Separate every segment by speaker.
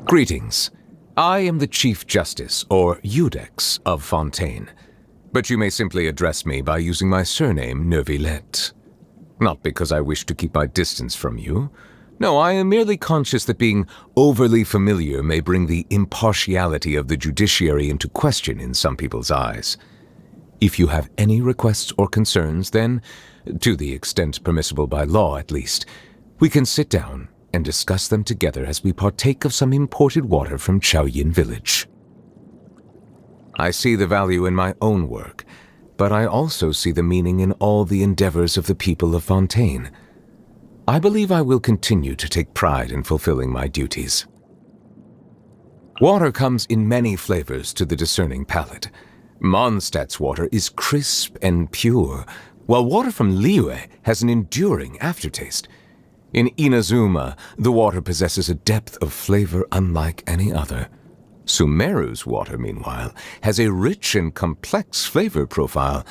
Speaker 1: Greetings. I am the Chief Justice, or Iudex, of Fontaine, but you may simply address me by using my surname, Nёvilette. Not because I wish to keep my distance from you. No, I am merely conscious that being overly familiar may bring the impartiality of the judiciary into question in some people's eyes. If you have any requests or concerns, then, to the extent permissible by law at least, we can sit down and discuss them together as we partake of some imported water from Chaoyin village. I see the value in my own work, but I also see the meaning in all the endeavors of the people of Fontaine. I believe I will continue to take pride in fulfilling my duties. Water comes in many flavors to the discerning palate. Mondstadt's water is crisp and pure, while water from Liyue has an enduring aftertaste. In Inazuma, the water possesses a depth of flavor unlike any other. Sumeru's water, meanwhile, has a rich and complex flavor profile,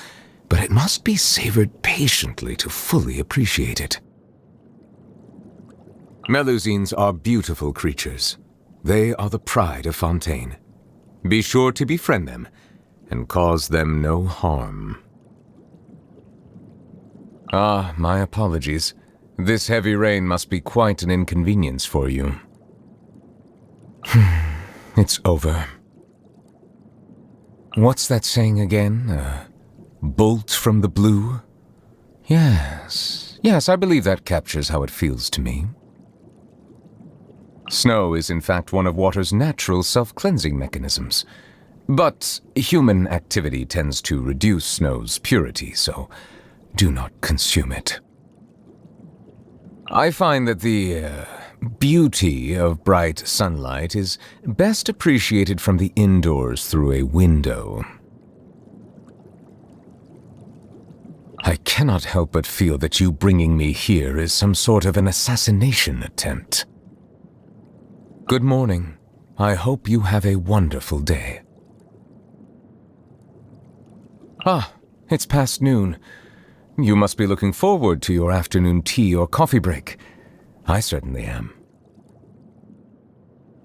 Speaker 1: but it must be savored patiently to fully appreciate it. Melusines are beautiful creatures. They are the pride of Fontaine. Be sure to befriend them and cause them no harm. Ah, my apologies. This heavy rain must be quite an inconvenience for you. It's over. What's that saying again? Bolt from the blue? Yes, I believe that captures how it feels to me. Snow is in fact one of water's natural self-cleansing mechanisms. But human activity tends to reduce snow's purity, so do not consume it. I find that the beauty of bright sunlight is best appreciated from the indoors through a window. I cannot help but feel that you bringing me here is some sort of an assassination attempt. Good morning. I hope you have a wonderful day. Ah, it's past noon. You must be looking forward to your afternoon tea or coffee break. I certainly am.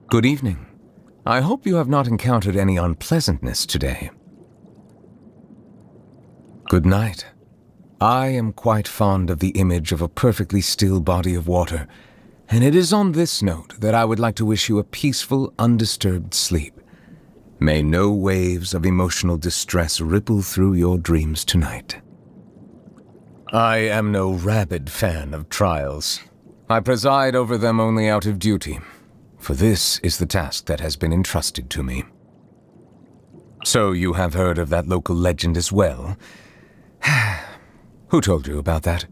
Speaker 1: Good evening. I hope you have not encountered any unpleasantness today. Good night. I am quite fond of the image of a perfectly still body of water, and it is on this note that I would like to wish you a peaceful, undisturbed sleep. May no waves of emotional distress ripple through your dreams tonight. I am no rabid fan of trials. I preside over them only out of duty, for this is the task that has been entrusted to me. So you have heard of that local legend as well? Who told you about that?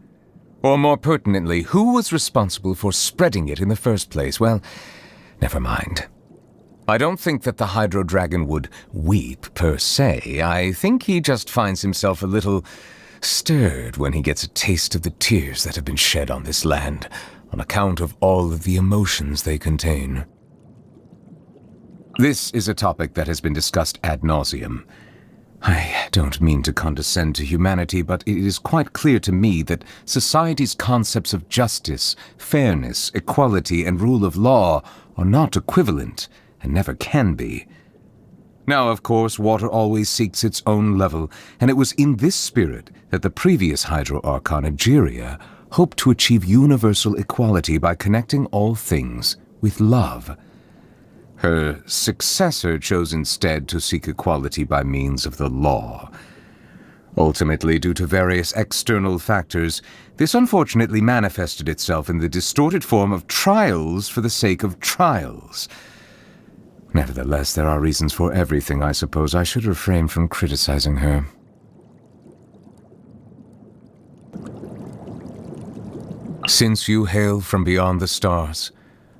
Speaker 1: Or more pertinently, who was responsible for spreading it in the first place? Well, never mind. I don't think that the Hydro Dragon would weep per se. I think he just finds himself a little stirred when he gets a taste of the tears that have been shed on this land, on account of all of the emotions they contain. This is a topic that has been discussed ad nauseum. I don't mean to condescend to humanity, but it is quite clear to me that society's concepts of justice, fairness, equality, and rule of law are not equivalent, and never can be. Now, of course, water always seeks its own level, and it was in this spirit that the previous Hydro Archon, Egeria, hoped to achieve universal equality by connecting all things with love. Her successor chose instead to seek equality by means of the law. Ultimately, due to various external factors, this unfortunately manifested itself in the distorted form of trials for the sake of trials. Nevertheless, there are reasons for everything. I suppose I should refrain from criticizing her. Since you hail from beyond the stars,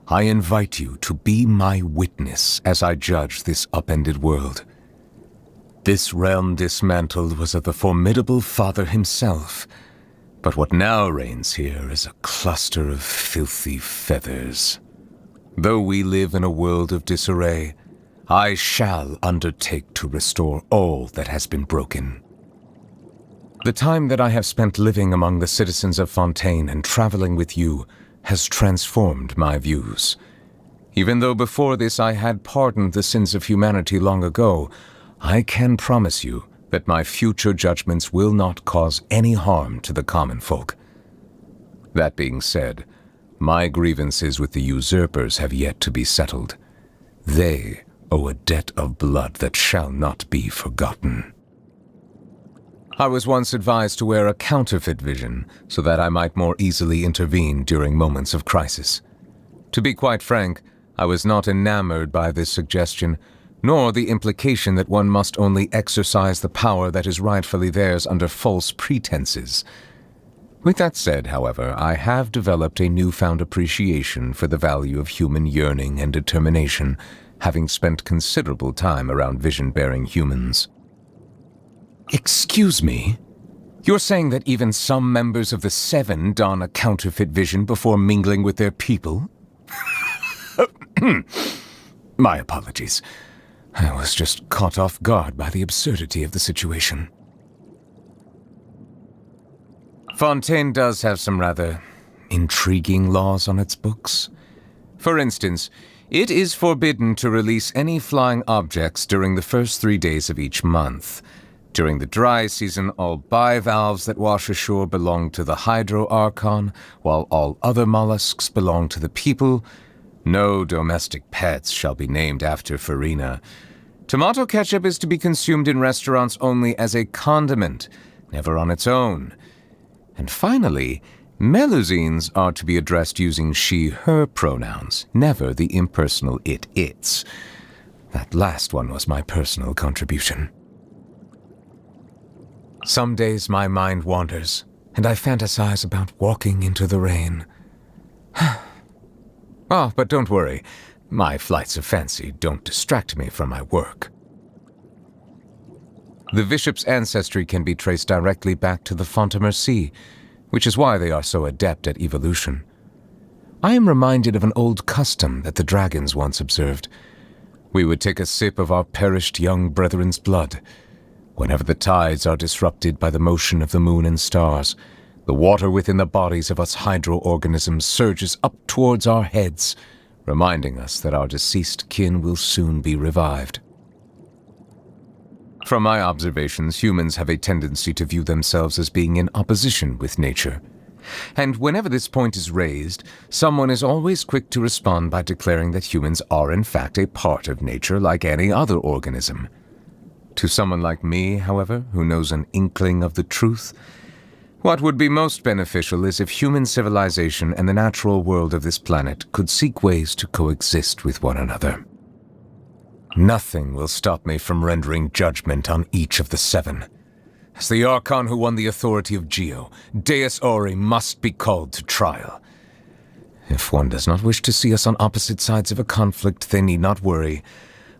Speaker 1: I invite you to be my witness as I judge this upended world. This realm dismantled was of the formidable Father himself, but what now reigns here is a cluster of filthy feathers. Though we live in a world of disarray, I shall undertake to restore all that has been broken. The time that I have spent living among the citizens of Fontaine and traveling with you has transformed my views. Even though before this I had pardoned the sins of humanity long ago, I can promise you that my future judgments will not cause any harm to the common folk. That being said, my grievances with the usurpers have yet to be settled. They owe a debt of blood that shall not be forgotten. I was once advised to wear a counterfeit vision so that I might more easily intervene during moments of crisis. To be quite frank, I was not enamored by this suggestion, nor the implication that one must only exercise the power that is rightfully theirs under false pretenses. With that said, however, I have developed a newfound appreciation for the value of human yearning and determination, having spent considerable time around vision-bearing humans. Excuse me? You're saying that even some members of the Seven don a counterfeit vision before mingling with their people? My apologies. I was just caught off guard by the absurdity of the situation. Fontaine does have some rather intriguing laws on its books. For instance, it is forbidden to release any flying objects during the first 3 days of each month. During the dry season, all bivalves that wash ashore belong to the Hydro Archon, while all other mollusks belong to the people. No domestic pets shall be named after Farina. Tomato ketchup is to be consumed in restaurants only as a condiment, never on its own. And finally, Melusines are to be addressed using she/her pronouns, never the impersonal it/its. That last one was my personal contribution. Some days my mind wanders, and I fantasize about walking into the rain. Oh, but don't worry. My flights of fancy don't distract me from my work. The bishop's ancestry can be traced directly back to the Fontamer Sea, which is why they are so adept at evolution. I am reminded of an old custom that the dragons once observed. We would take a sip of our perished young brethren's blood. Whenever the tides are disrupted by the motion of the moon and stars, the water within the bodies of us hydro-organisms surges up towards our heads, reminding us that our deceased kin will soon be revived. From my observations, humans have a tendency to view themselves as being in opposition with nature. And whenever this point is raised, someone is always quick to respond by declaring that humans are in fact a part of nature like any other organism. To someone like me, however, who knows an inkling of the truth, what would be most beneficial is if human civilization and the natural world of this planet could seek ways to coexist with one another. Nothing will stop me from rendering judgment on each of the seven. As the Archon who won the authority of Geo, Deus Ori must be called to trial. If one does not wish to see us on opposite sides of a conflict, they need not worry,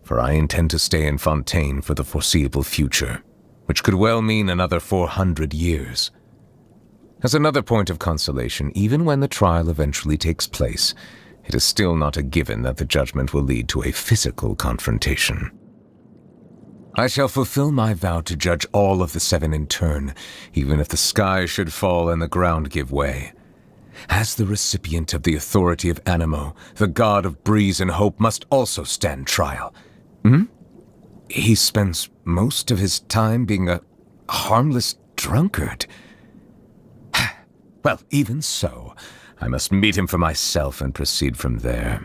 Speaker 1: for I intend to stay in Fontaine for the foreseeable future, which could well mean another 400 years. As another point of consolation, even when the trial eventually takes place, it is still not a given that the judgment will lead to a physical confrontation. I shall fulfill my vow to judge all of the seven in turn, even if the sky should fall and the ground give way. As the recipient of the authority of Animo, the god of breeze and hope must also stand trial. He spends most of his time being a harmless drunkard. Well, even so, I must meet him for myself and proceed from there.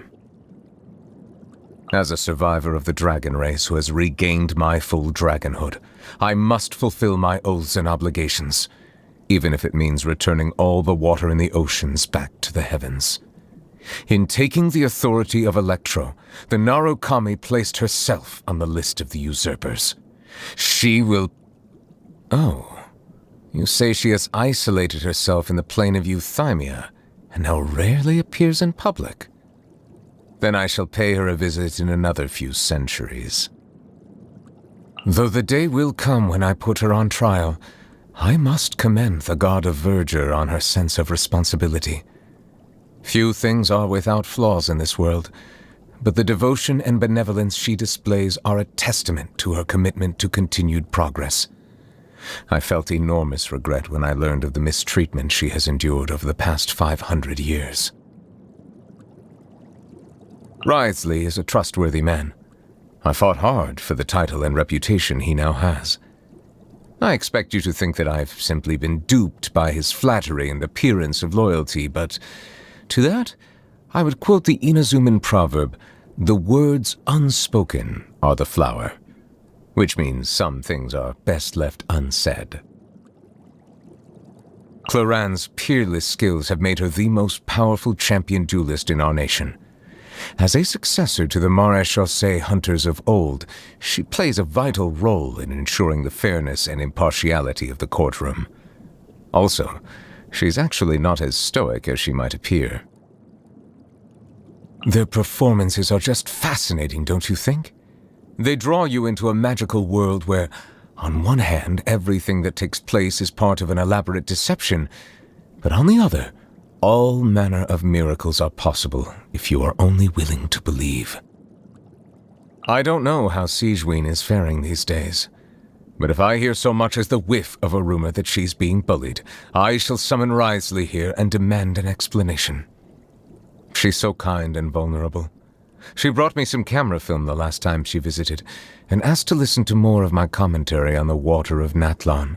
Speaker 1: As a survivor of the dragon race who has regained my full dragonhood, I must fulfill my oaths and obligations, even if it means returning all the water in the oceans back to the heavens. In taking the authority of Electro, the Narukami placed herself on the list of the usurpers. She will... Oh, you say she has isolated herself in the plane of Euthymia, and now rarely appears in public. Then I shall pay her a visit in another few centuries. Though the day will come when I put her on trial, I must commend the god of verdure on her sense of responsibility. Few things are without flaws in this world, but the devotion and benevolence she displays are a testament to her commitment to continued progress. I felt enormous regret when I learned of the mistreatment she has endured over the past 500 years. Wriothesley is a trustworthy man. I fought hard for the title and reputation he now has. I expect you to think that I've simply been duped by his flattery and appearance of loyalty, but to that, I would quote the Inazuman proverb, "The words unspoken are the flower," which means some things are best left unsaid. Cloran's peerless skills have made her the most powerful champion duelist in our nation. As a successor to the Maréchaussée hunters of old, she plays a vital role in ensuring the fairness and impartiality of the courtroom. Also, she's actually not as stoic as she might appear. Their performances are just fascinating, don't you think? They draw you into a magical world where, on one hand, everything that takes place is part of an elaborate deception, but on the other, all manner of miracles are possible if you are only willing to believe. I don't know how Sigewinne is faring these days, but if I hear so much as the whiff of a rumor that she's being bullied, I shall summon Wriothesley here and demand an explanation. She's so kind and vulnerable. She brought me some camera film the last time she visited, and asked to listen to more of my commentary on the water of Natlan.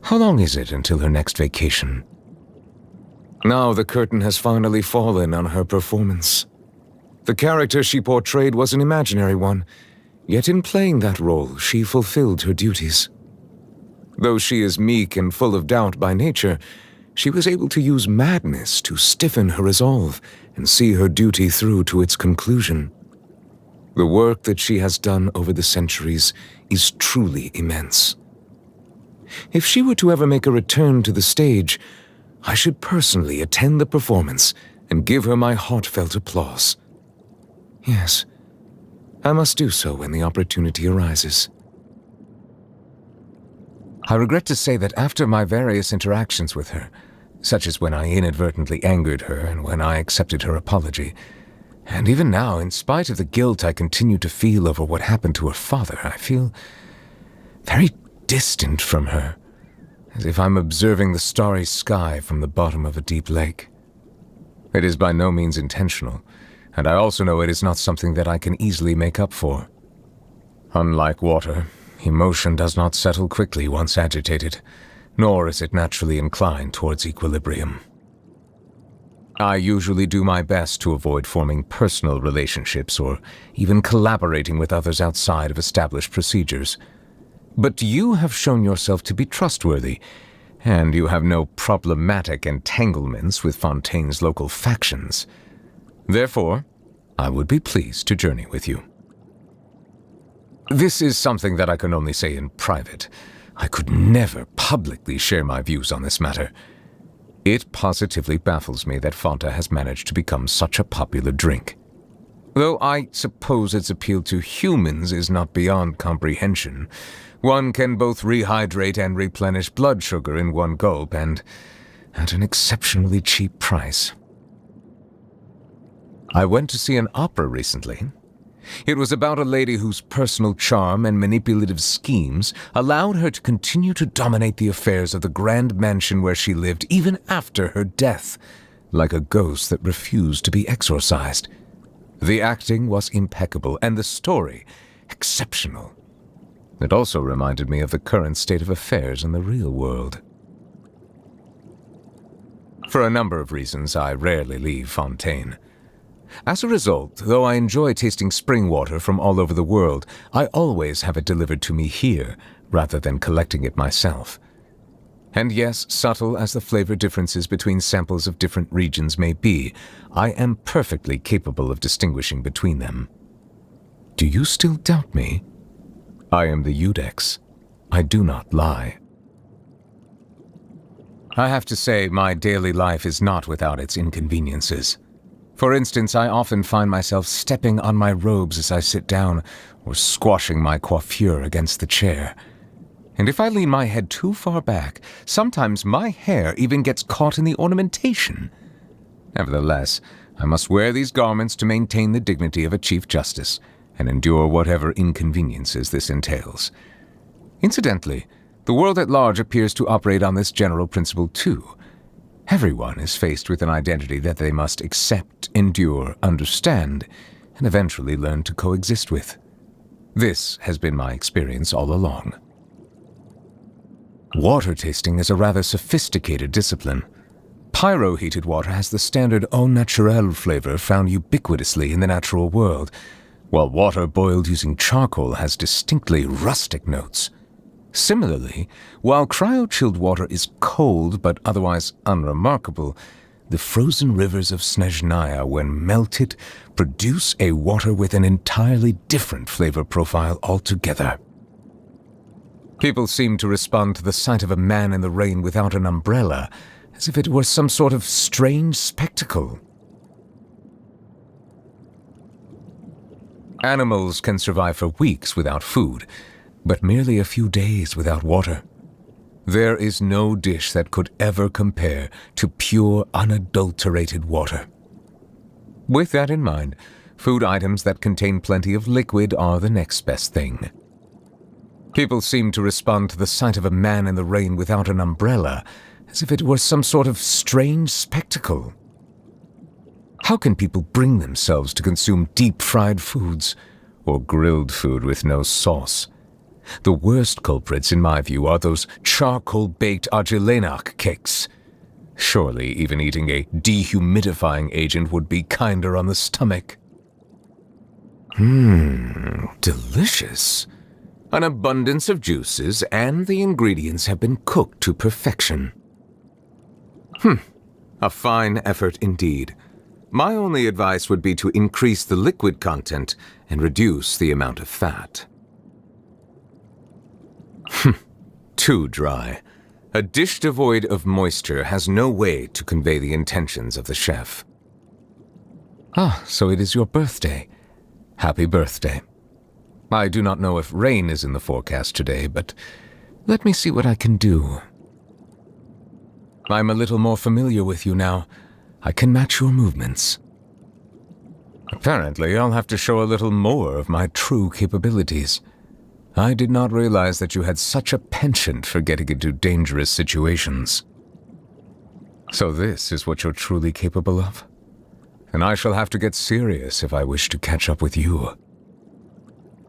Speaker 1: How long is it until her next vacation? Now the curtain has finally fallen on her performance. The character she portrayed was an imaginary one, yet in playing that role, she fulfilled her duties. Though she is meek and full of doubt by nature, she was able to use madness to stiffen her resolve and see her duty through to its conclusion. The work that she has done over the centuries is truly immense. If she were to ever make a return to the stage, I should personally attend the performance and give her my heartfelt applause. Yes, I must do so when the opportunity arises. I regret to say that after my various interactions with her, such as when I inadvertently angered her and when I accepted her apology, and even now, in spite of the guilt I continue to feel over what happened to her father, I feel very distant from her, as if I'm observing the starry sky from the bottom of a deep lake. It is by no means intentional, and I also know it is not something that I can easily make up for. Unlike water, emotion does not settle quickly once agitated, nor is it naturally inclined towards equilibrium. I usually do my best to avoid forming personal relationships or even collaborating with others outside of established procedures. But you have shown yourself to be trustworthy, and you have no problematic entanglements with Fontaine's local factions. Therefore, I would be pleased to journey with you. This is something that I can only say in private. I could never publicly share my views on this matter. It positively baffles me that Fanta has managed to become such a popular drink. Though I suppose its appeal to humans is not beyond comprehension. One can both rehydrate and replenish blood sugar in one gulp, and at an exceptionally cheap price. I went to see an opera recently. It was about a lady whose personal charm and manipulative schemes allowed her to continue to dominate the affairs of the grand mansion where she lived even after her death, like a ghost that refused to be exorcised. The acting was impeccable, and the story exceptional. It also reminded me of the current state of affairs in the real world. For a number of reasons, I rarely leave Fontaine. As a result, though I enjoy tasting spring water from all over the world, I always have it delivered to me here, rather than collecting it myself. And yes, subtle as the flavor differences between samples of different regions may be, I am perfectly capable of distinguishing between them. Do you still doubt me? I am the Iudex. I do not lie. I have to say, my daily life is not without its inconveniences. For instance, I often find myself stepping on my robes as I sit down, or squashing my coiffure against the chair. And if I lean my head too far back, sometimes my hair even gets caught in the ornamentation. Nevertheless, I must wear these garments to maintain the dignity of a Chief Justice, and endure whatever inconveniences this entails. Incidentally, the world at large appears to operate on this general principle too. Everyone is faced with an identity that they must accept, endure, understand, and eventually learn to coexist with. This has been my experience all along. Water tasting is a rather sophisticated discipline. Pyro-heated water has the standard au naturel flavor found ubiquitously in the natural world, while water boiled using charcoal has distinctly rustic notes. Similarly, while cryo-chilled water is cold but otherwise unremarkable, the frozen rivers of Snezhnaya, when melted, produce a water with an entirely different flavor profile altogether. People seem to respond to the sight of a man in the rain without an umbrella as if it were some sort of strange spectacle. Animals can survive for weeks without food, but merely a few days without water. There is no dish that could ever compare to pure, unadulterated water. With that in mind, food items that contain plenty of liquid are the next best thing. People seem to respond to the sight of a man in the rain without an umbrella as if it were some sort of strange spectacle. How can people bring themselves to consume deep-fried foods or grilled food with no sauce? The worst culprits, in my view, are those charcoal-baked Argilenac cakes. Surely even eating a dehumidifying agent would be kinder on the stomach. Delicious. An abundance of juices, and the ingredients have been cooked to perfection. A fine effort indeed. My only advice would be to increase the liquid content and reduce the amount of fat. Too dry. A dish devoid of moisture has no way to convey the intentions of the chef. Ah, so it is your birthday. Happy birthday. I do not know if rain is in the forecast today, but let me see what I can do. I'm a little more familiar with you now. I can match your movements. Apparently, I'll have to show a little more of my true capabilities. I did not realize that you had such a penchant for getting into dangerous situations. So this is what you're truly capable of? And I shall have to get serious if I wish to catch up with you.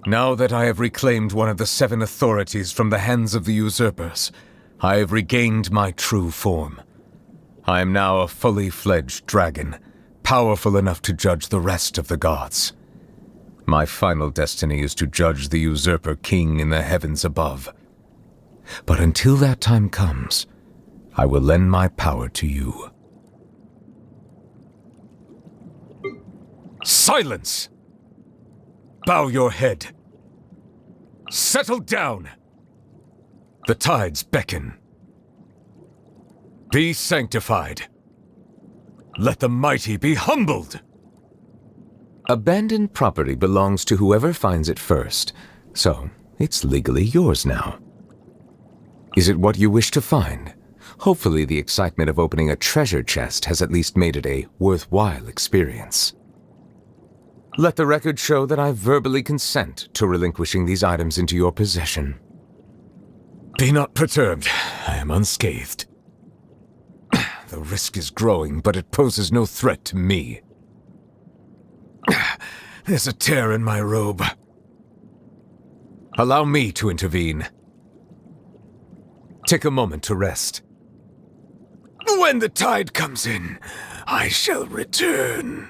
Speaker 1: Now that I have reclaimed one of the 7 authorities from the hands of the usurpers, I have regained my true form. I am now a fully fledged dragon, powerful enough to judge the rest of the gods. My final destiny is to judge the usurper king in the heavens above. But until that time comes, I will lend my power to you. Silence! Bow your head. Settle down. The tides beckon. Be sanctified. Let the mighty be humbled. Abandoned property belongs to whoever finds it first, so it's legally yours now. Is it what you wish to find? Hopefully the excitement of opening a treasure chest has at least made it a worthwhile experience. Let the record show that I verbally consent to relinquishing these items into your possession. Be not perturbed. I am unscathed. The risk is growing, but it poses no threat to me. There's a tear in my robe. Allow me to intervene. Take a moment to rest. When the tide comes in, I shall return.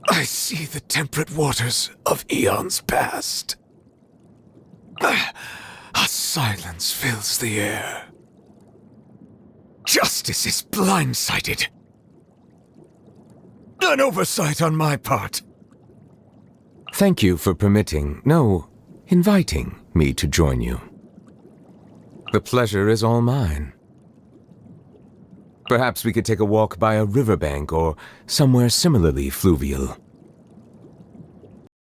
Speaker 1: I see the temperate waters of eons past. A silence fills the air. Justice is blindsided. An oversight on my part. Thank you for inviting me to join you. The pleasure is all mine. Perhaps we could take a walk by a riverbank or somewhere similarly fluvial.